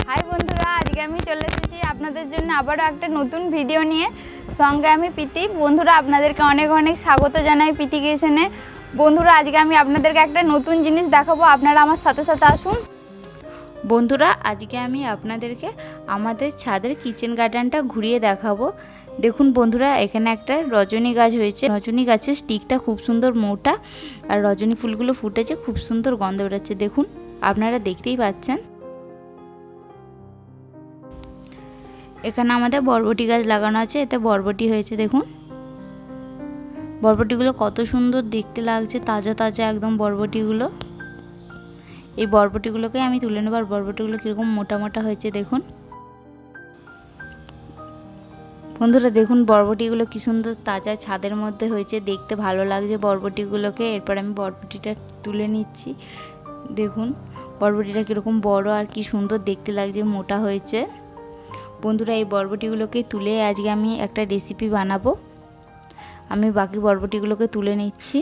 High বন্ধুরা, আজকে আমি চলে এসেছি আপনাদের জন্য আবারও একটা নতুন ভিডিও নিয়ে। সঙ্গে আমি প্রীতি। বন্ধুরা, আপনাদেরকে অনেক অনেক স্বাগত জানাই প্রীতি কিচেনে। বন্ধুরা, আজকে আমি আপনাদেরকে একটা নতুন জিনিস দেখাবো, আপনারা আমার সাথে সাথে আসুন। বন্ধুরা, আজকে আমি আপনাদেরকে আমাদের ছাদের কিচেন গার্ডেনটা ঘুরিয়ে দেখাবো। দেখুন বন্ধুরা, এখানে একটা রজনী গাছ হয়েছে। রজনী গাছের স্টিকটা খুব সুন্দর মোটা, আর রজনী ফুলগুলো ফুটেছে, খুব সুন্দর গন্ধ বেরোচ্ছে। দেখুন, আপনারা দেখতেই পাচ্ছেন। এখানে আমাদের বরবটি গাছ লাগানো আছে, এতে বরবটি হয়েছে। দেখুন বরবটিগুলো কত সুন্দর দেখতে লাগছে, তাজা তাজা একদম বরবটিগুলো। এই বরবটিগুলোকে আমি তুলে নেব। আর বরবটিগুলো কীরকম মোটা মোটা হয়েছে দেখুন বন্ধুরা। দেখুন বরবটিগুলো কী সুন্দর তাজা ছাদের মধ্যে হয়েছে, দেখতে ভালো লাগছে বরবটিগুলোকে। এরপর আমি বরবটিটা তুলে নিচ্ছি। দেখুন বরবটিটা কীরকম বড় আর কি সুন্দর দেখতে লাগছে, মোটা হয়েছে। বন্ধুরা, এই বরবটিগুলোকে তুলে আজকে আমি একটা রেসিপি বানাবো। আমি বাকি বরবটিগুলোকে তুলে নিচ্ছি।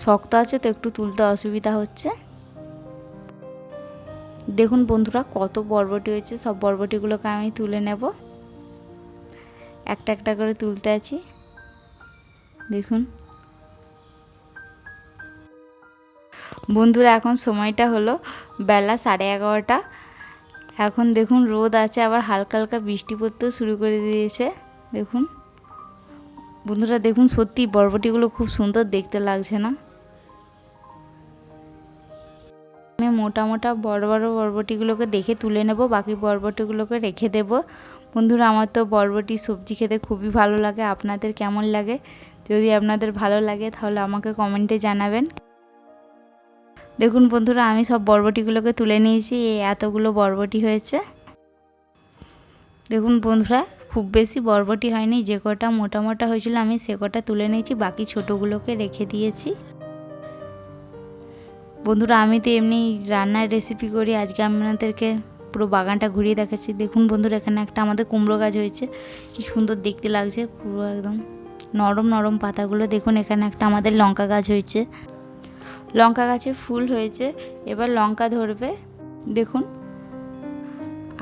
শক্ত আছে তো একটু তুলতে অসুবিধা হচ্ছে। দেখুন বন্ধুরা, কত বরবটি হয়েছে। সব বরবটিগুলোকে আমি তুলে নেব। একটা একটা করে তুলতে আছি। দেখুন বন্ধুরা, এখন সময়টা হলো বেলা 11:30। এখন দেখুন রোদ আছে, আবার হালকা হালকা বৃষ্টি পড়তেও শুরু করে দিয়েছে। দেখুন বন্ধুরা, দেখুন সত্যি বরবটিগুলো খুব সুন্দর দেখতে লাগছে না? আমি মোটা মোটা বড় বড় বরবটিগুলোকে দেখে তুলে নেব, বাকি বরবটিগুলোকে রেখে দেব। বন্ধুরা, আমার তো বরবটি সবজি খেতে খুবই ভালো লাগে। আপনাদের কেমন লাগে? যদি আপনাদের ভালো লাগে তাহলে আমাকে কমেন্টে জানাবেন। দেখুন বন্ধুরা, আমি সব বরবটিগুলোকে তুলে নিয়েছি। এই এতগুলো বরবটি হয়েছে। দেখুন বন্ধুরা, খুব বেশি বরবটি হয়নি। যে কটা মোটা মোটা হয়েছিল আমি সে কটা তুলে নিয়েছি, বাকি ছোটোগুলোকে রেখে দিয়েছি। বন্ধুরা, আমি তো এমনি রান্নার রেসিপি করি, আজকে আপনাদেরকে পুরো বাগানটা ঘুরিয়ে দেখাচ্ছি। দেখুন বন্ধুরা, এখানে একটা আমাদের কুমড়ো গাছ হয়েছে, কি সুন্দর দেখতে লাগছে, পুরো একদম নরম নরম পাতাগুলো। দেখুন এখানে একটা আমাদের লঙ্কা গাছ হয়েছে, লঙ্কা গাছে ফুল হয়েছে, এবার লঙ্কা ধরবে। দেখুন,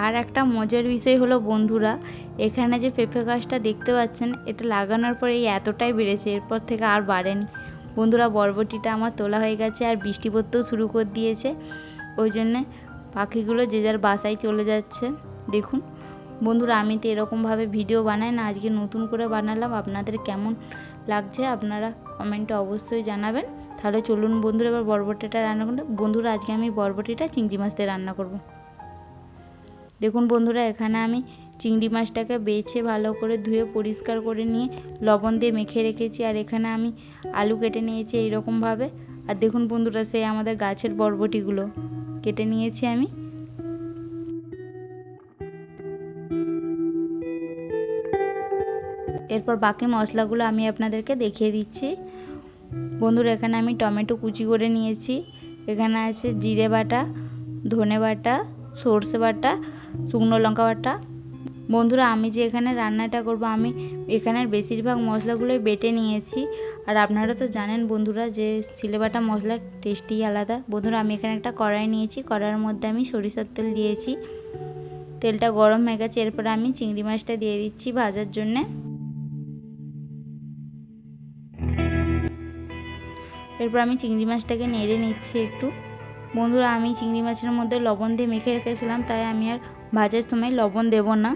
আর একটা মজার বিষয় হলো বন্ধুরা, এখানে যে পেঁপে গাছটা দেখতে পাচ্ছেন, এটা লাগানোর পরে এই এতটাই বেড়েছে, এরপর থেকে আর বাড়েনি। বন্ধুরা, বরবটিটা আমার তোলা হয়ে গেছে, আর বৃষ্টি পড়তেও শুরু করে দিয়েছে, ওই জন্যে পাখিগুলো যে যার বাসায় চলে যাচ্ছে। দেখুন বন্ধুরা, আমি তো এরকমভাবে ভিডিও বানাই না, আজকে নতুন করে বানালাম। আপনাদের কেমন লাগছে আপনারা কমেন্টে অবশ্যই জানাবেন। তাহলে চলুন বন্ধুরা, এবার বরবটিটা রান্না করব। বন্ধুরা, আজকে আমি বরবটিটা চিংড়ি মাছ দিয়ে রান্না করব। দেখুন বন্ধুরা, এখানে আমি চিংড়ি মাছটাকে বেছে ভালো করে ধুয়ে পরিষ্কার করে নিয়ে লবণ দিয়ে মেখে রেখেছি। আর এখানে আমি আলু কেটে নিয়েছি এইরকমভাবে। আর দেখুন বন্ধুরা, সেই আমাদের গাছের বরবটিগুলো কেটে নিয়েছি আমি। এরপর বাকি মশলাগুলো আমি আপনাদেরকে দেখিয়ে দিচ্ছি। বন্ধুরা, এখানে আমি টমেটো কুচি করে নিয়েছি। এখানে আছে জিরে বাটা, ধনে বাটা, সর্ষে বাটা, শুকনো লঙ্কা বাটা। বন্ধুরা, আমি যে এখানে রান্নাটা করব, আমি এখানের বেশিরভাগ মশলাগুলোই বেটে নিয়েছি। আর আপনারা তো জানেন বন্ধুরা যে সিলে বাটা মশলার টেস্টই আলাদা। বন্ধুরা, আমি এখানে একটা কড়াই নিয়েছি, কড়াইয়ের মধ্যে আমি সরিষার তেল দিয়েছি। তেলটা গরম হয়ে গেছে, এরপরে আমি চিংড়ি মাছটা দিয়ে দিচ্ছি ভাজার জন্যে। এরপর আমি চিংড়ি মাছটাকে নেড়ে নিচ্ছি একটু। বন্ধুরা, আমি চিংড়ি মাছের মধ্যে লবণ দিয়ে মেখে রেখেছিলাম, তাই আমি আর ভাজার সময় লবণ দেব না।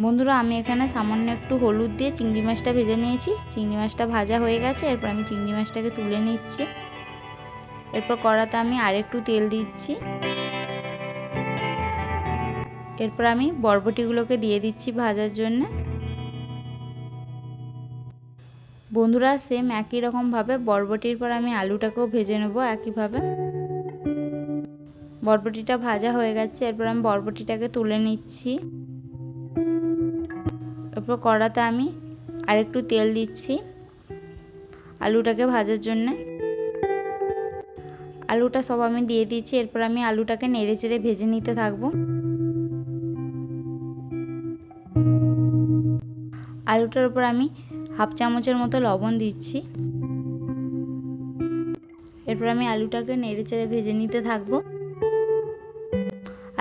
বন্ধুরা, আমি এখানে সামান্য একটু হলুদ দিয়ে চিংড়ি মাছটা ভেজে নিয়েছি। চিংড়ি মাছটা ভাজা হয়ে গেছে, এরপর আমি চিংড়ি মাছটাকে তুলে নিচ্ছি। এরপর কড়াতে আমি আরেকটু তেল দিচ্ছি। এরপর আমি বরবটিগুলোকে দিয়ে দিচ্ছি ভাজার জন্য। বন্ধুরা, সেম একই রকমভাবে বরবটির পর আমি আলুটাকেও ভেজে নেব একইভাবে। বরবটিটা ভাজা হয়ে গেছে, এরপর আমি বরবটিটাকে তুলে নিচ্ছি। এরপর কড়াতে আমি আরেকটু তেল দিচ্ছি আলুটাকে ভাজার জন্য। আলুটা সব আমি দিয়ে দিচ্ছি। এরপর আমি আলুটাকে নেড়ে চেড়ে ভেজে নিতে থাকবো। আলুটার উপর আমি হাফ চামচের মতো লবণ দিচ্ছি। এরপর আমি আলুটাকে নেড়েচেড়ে ভেজে নিতে থাকবো।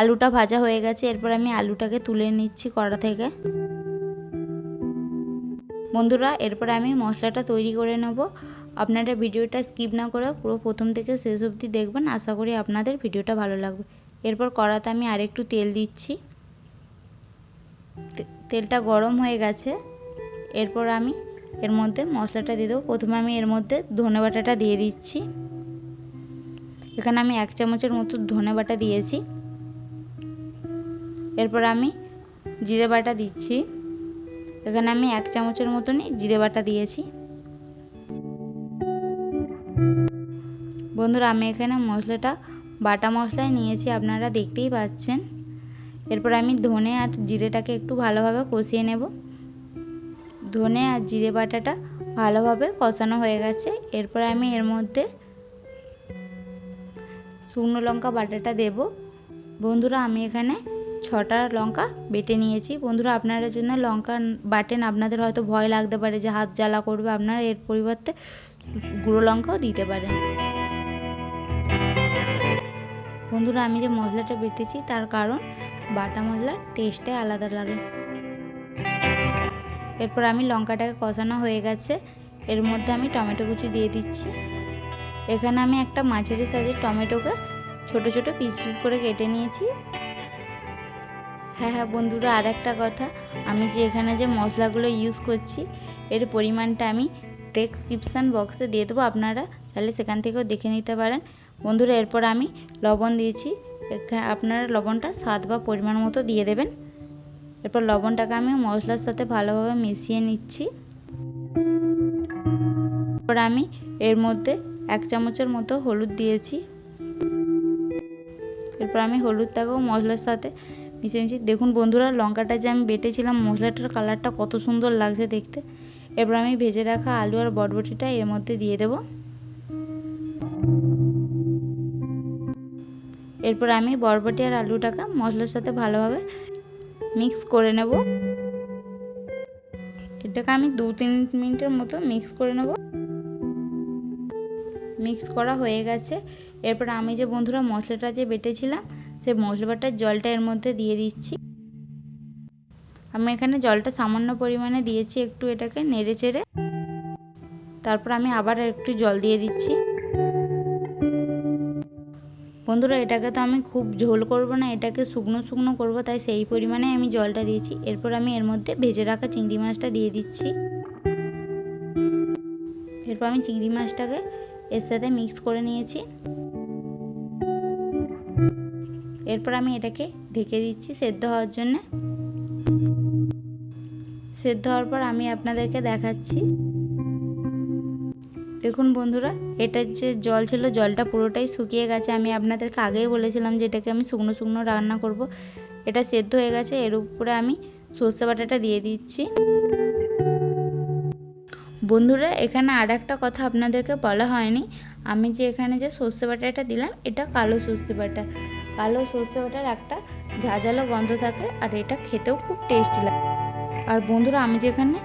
আলুটা ভাজা হয়ে গেছে, এরপর আমি আলুটাকে তুলে নিচ্ছি কড়া থেকে। বন্ধুরা এরপর আমি মশলাটা তৈরি করে নেব। আপনারা ভিডিওটা স্কিপ না করে পুরো প্রথম থেকে শেষ অবধি দেখবেন, আশা করি আপনাদের ভিডিওটা ভালো লাগবে। এরপর কড়াতে আমি আরেকটু তেল দিচ্ছি। তেলটা গরম হয়ে গেছে, এরপর আমি এর মধ্যে মশলাটা দিয়ে দেবো। প্রথমে আমি এর মধ্যে ধনে বাটাটা দিয়ে দিচ্ছি। এখানে আমি 1 চামচের মতো ধনে বাটা দিয়েছি। এরপর আমি জিরে বাটা দিচ্ছি। এখানে আমি 1 চামচের মতনই জিরে বাটা দিয়েছি। বন্ধুরা আমি এখানে মশলাটা বাটা মশলায় নিয়েছি, আপনারা দেখতেই পাচ্ছেন। এরপর আমি ধনে আর জিরেটাকে একটু ভালোভাবে কষিয়ে নেব। ধনে আর জিরে বাটাটা ভালোভাবে কষানো হয়ে গেছে, এরপর আমি এর মধ্যে শুকনো লঙ্কা বাটাটা দেব। বন্ধুরা আমি এখানে 6টা লঙ্কা বেটে নিয়েছি। বন্ধুরা আপনারা জন্য লঙ্কা বাটেন, আপনাদের হয়তো ভয় লাগতে পারে যে হাত জ্বালা করবে, আপনারা এর পরিবর্তে গুঁড়ো লঙ্কাও দিতে পারেন। বন্ধুরা আমি যে মশলাটা বেটেছি তার কারণ বাটা মশলার টেস্টটাই আলাদা লাগে। এরপর আমি লঙ্কাটাকে কষানো হয়ে গেছে, এর মধ্যে আমি টমেটো কুচি দিয়ে দিচ্ছি। এখানে আমি একটা মাঝারি সাইজের টমেটোকে ছোট ছোট পিস পিস করে কেটে নিয়েছি। হ্যাঁ বন্ধুরা আর একটা কথা, আমি যে এখানে যে মশলাগুলো ইউজ করছি এর পরিমাণটা আমি ডেসক্রিপশান বক্সে দিয়ে দেবো, আপনারা তাহলে সেখান থেকেও দেখে নিতে পারেন। বন্ধুরা এরপর আমি লবণ দিয়েছি, আপনারা লবণটা স্বাদ বা পরিমাণ মতো দিয়ে দেবেন। এরপর লবণটাকে আমি মশলার সাথে ভালোভাবে মিশিয়ে নিচ্ছি। এরপর আমি এর মধ্যে 1 চামচের মতো হলুদ দিয়েছি। এরপর আমি হলুদটাকেও মশলার সাথে মিশিয়ে নিচ্ছি। দেখুন বন্ধুরা লঙ্কাটা যে আমি বেটেছিলাম, মশলাটার কালারটা কত সুন্দর লাগছে দেখতে। এরপর আমি ভেজে রাখা আলু আর বরবটিটা এর মধ্যে দিয়ে দেব। এরপর আমি বরবটি আর আলুটাকে মশলার সাথে ভালোভাবে মিক্স করে নেব। এটাকে আমি 2-3 মিনিটের মতো মিক্স করে নেব। মিক্স করা হয়ে গেছে, এরপর আমি যে বন্ধুরা মশলাটা যে বেটেছিলাম সেই মশলা বাটার জলটা এর মধ্যে দিয়ে দিচ্ছি। আমি এখানে জলটা সামান্য পরিমাণে দিয়েছি, একটু এটাকে নেড়ে চেড়ে তারপর আমি আবার একটু জল দিয়ে দিচ্ছি। বন্ধুরা এটাকে তো আমি খুব ঝোল করব না, এটাকে শুকনো শুকনো করব, তাই সেই পরিমাণে আমি জলটা দিয়েছি। এরপর আমি এর মধ্যে ভেজে রাখা চিংড়ি মাছটা দিয়ে দিচ্ছি। এরপর আমি চিংড়ি মাছটাকে এর সাথে মিক্স করে নিয়েছি। এরপর আমি এটাকে ঢেকে দিচ্ছি সেদ্ধ হওয়ার জন্য। সেদ্ধ হওয়ার পর আমি আপনাদেরকে দেখাচ্ছি। দেখুন বন্ধুরা এটার যে জল ছিল জলটা পুরোটাই শুকিয়ে গেছে। আমি আপনাদেরকে আগেই বলেছিলাম যে এটাকে আমি শুকনো শুকনো রান্না করব। এটা সেদ্ধ হয়ে গেছে, এর উপরে আমি সর্ষে বাটাটা দিয়ে দিচ্ছি। বন্ধুরা এখানে আর একটা কথা আপনাদেরকে বলা হয়নি, আমি যে এখানে যে সর্ষে বাটাটা দিলাম এটা কালো সর্ষে বাটা। কালো সর্ষে বাটার একটা ঝাঁঝালো গন্ধ থাকে আর এটা খেতেও খুব টেস্টি লাগে। আর বন্ধুরা আমি যেখানে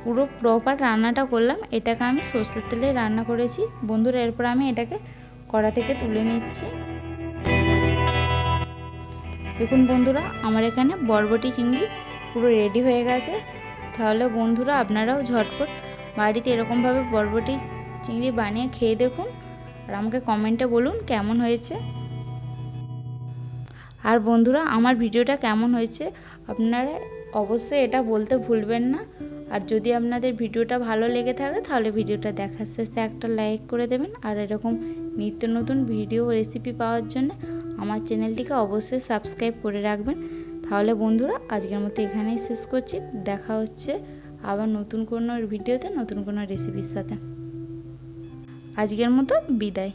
পুরো প্রপার রান্নাটা করলাম এটাকে আমি সর্ষের তেলে রান্না করেছি। বন্ধুরা এরপর আমি এটাকে কড়া থেকে তুলে নিচ্ছি। দেখুন বন্ধুরা আমার এখানে বরবটি চিংড়ি পুরো রেডি হয়ে গেছে। তাহলে বন্ধুরা আপনারাও ঝটপট বাড়িতে এরকমভাবে বরবটি চিংড়ি বানিয়ে খেয়ে দেখুন আর আমাকে কমেন্টে বলুন কেমন হয়েছে। আর বন্ধুরা আমার ভিডিওটা কেমন হয়েছে আপনারা অবশ্যই এটা বলতে ভুলবেন না। আর যদি আপনাদের ভিডিওটা ভালো লেগে থাকে তাহলে ভিডিওটা দেখার শেষে একটা লাইক করে দেবেন। আর এরকম নিত্য নতুন ভিডিও রেসিপি পাওয়ার জন্য আমার চ্যানেলটিকে অবশ্যই সাবস্ক্রাইব করে রাখবেন। তাহলে বন্ধুরা আজকের মতো এখানেই শেষ করছি, দেখা হচ্ছে আবার নতুন কোনো ভিডিওতে নতুন কোনো রেসিপির সাথে। আজকের মতো বিদায়।